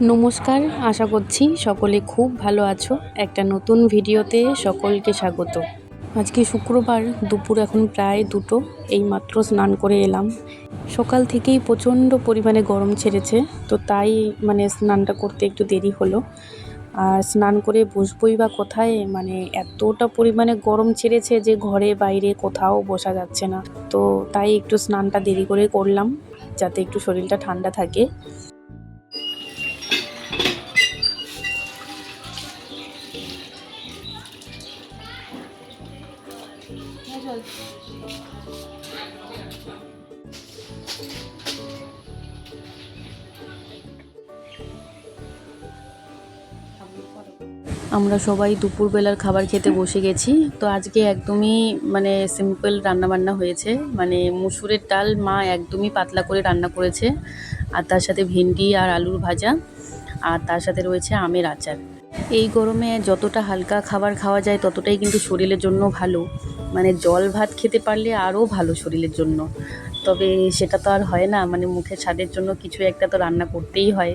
নমস্কার, আশা করছি সকলে খুব ভালো আছো। একটা নতুন ভিডিওতে সকলকে স্বাগত। আজকে শুক্রবার, দুপুর এখন প্রায় 2টো। এইমাত্র স্নান করে এলাম। সকাল থেকেই প্রচণ্ড পরিমাণে গরম ছেড়েছে, তো তাই স্নানটা করতে একটু দেরি হলো। আর স্নান করে বসবই বা কোথায়, এতটা পরিমাণে গরম ছেড়েছে যে ঘরে বাইরে কোথাও বসা যাচ্ছে না। তো তাই একটু স্নানটা দেরি করে করলাম, যাতে একটু শরীরটা ঠান্ডা থাকে। আমরা সবাই দুপুরবেলার খাবার খেতে বসে গেছি। তো আজকে একদমই সিম্পল রান্নাবান্না হয়েছে। মুসুরের ডাল মা একদমই পাতলা করে রান্না করেছে, আর তার সাথে ভেন্ডি আর আলুর ভাজা, আর তার সাথে রয়েছে আমের আচার। এই গরমে যতটা হালকা খাবার খাওয়া যায় ততটাই কিন্তু শরীরের জন্য ভালো। জল ভাত খেতে পারলে আরও ভালো শরীরের জন্য। তবে সেটা তো আর হয় না, মুখের স্বাদের জন্য কিছু একটা তো রান্না করতেই হয়।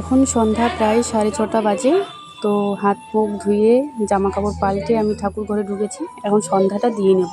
এখন সন্ধ্যা প্রায় 6:30 বাজে। তো হাত মুখ ধুয়ে জামা কাপড় পাল্টে আমি ঠাকুর ঘরে ঢুকেছি। এখন সন্ধ্যাটা দিয়ে নেব।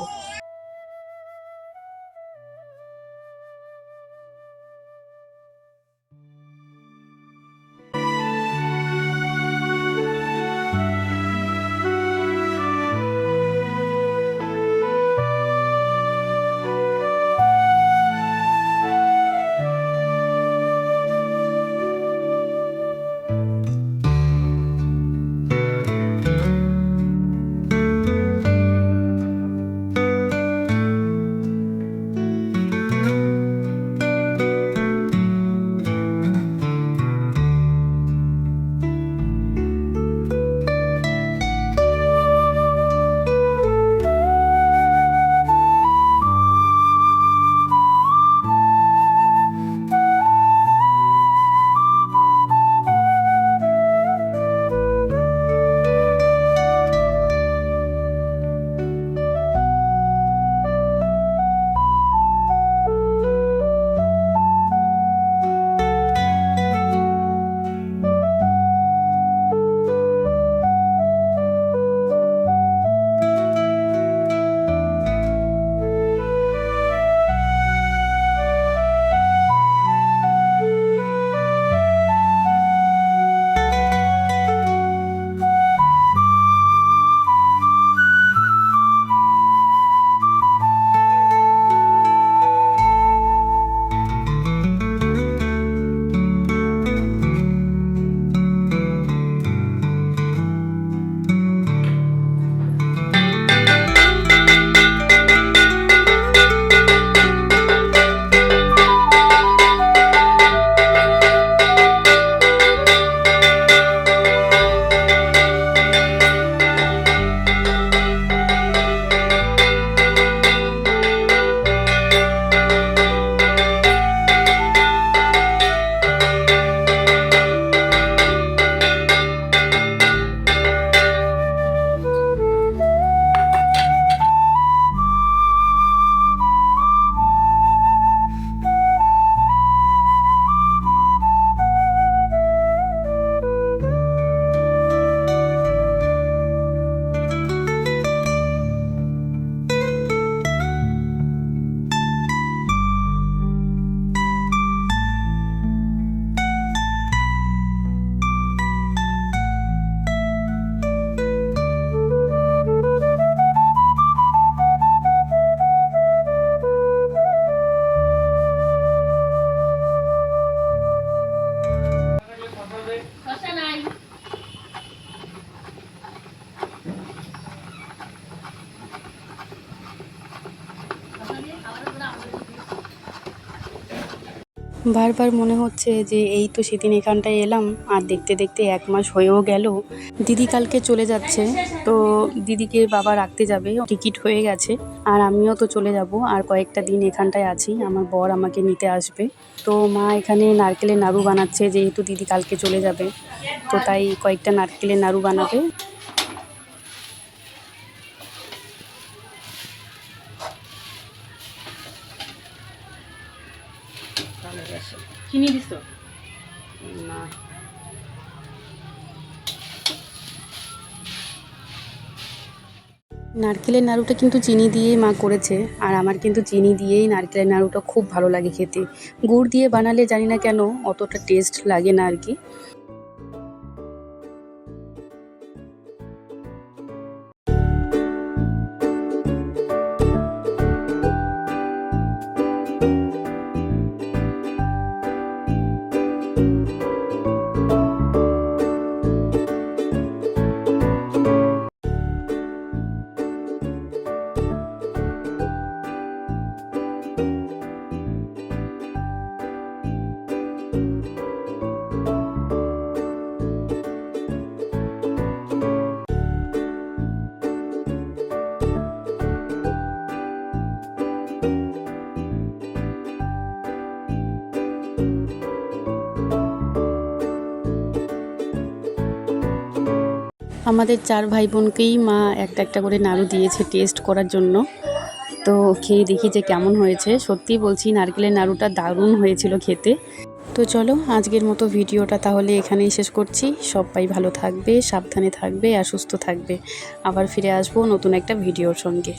বারবার মনে হচ্ছে যে এই তো সেদিন এখানটায় এলাম আর দেখতে দেখতে 1 মাস হয়েও গেল। দিদি কালকে চলে যাচ্ছে, তো দিদিকে বাবা রাখতে যাবে, টিকিট হয়ে গেছে। আর আমিও তো চলে যাব, আর কয়েকটা দিন এখানটায় আছি, আমার বর আমাকে নিতে আসবে। তো মা এখানে নারকেলের নাড়ু বানাচ্ছে, যেহেতু দিদি কালকে চলে যাবে, তো তাই কয়েকটা নারকেলের নাড়ু বানাবে। চিনি দিস না? নারকেলের নাড়ুটা কিন্তু চিনি দিয়েই মা করেছে, আর আমার কিন্তু চিনি দিয়েই নারকেলের নাড়ুটা খুব ভালো লাগে খেতে। গুড় দিয়ে বানালে জানি না কেন অতটা টেস্ট লাগে না আর কি। আমাদের 4 ভাই বোনকেই মা একটা একটা করে নাড়ু দিয়েছে টেস্ট করার জন্য। তো খেয়ে দেখি যে কেমন হয়েছে। সত্যিই বলছি, নারকেলের নাড়ুটা দারুণ হয়েছিল খেতে। তো চলো, আজকের মতো ভিডিওটা তাহলে এখানেই শেষ করছি। সবাই ভালো থাকবে, সাবধানে থাকবে আর সুস্থ থাকবে। আবার ফিরে আসবো নতুন একটা ভিডিওর সঙ্গে।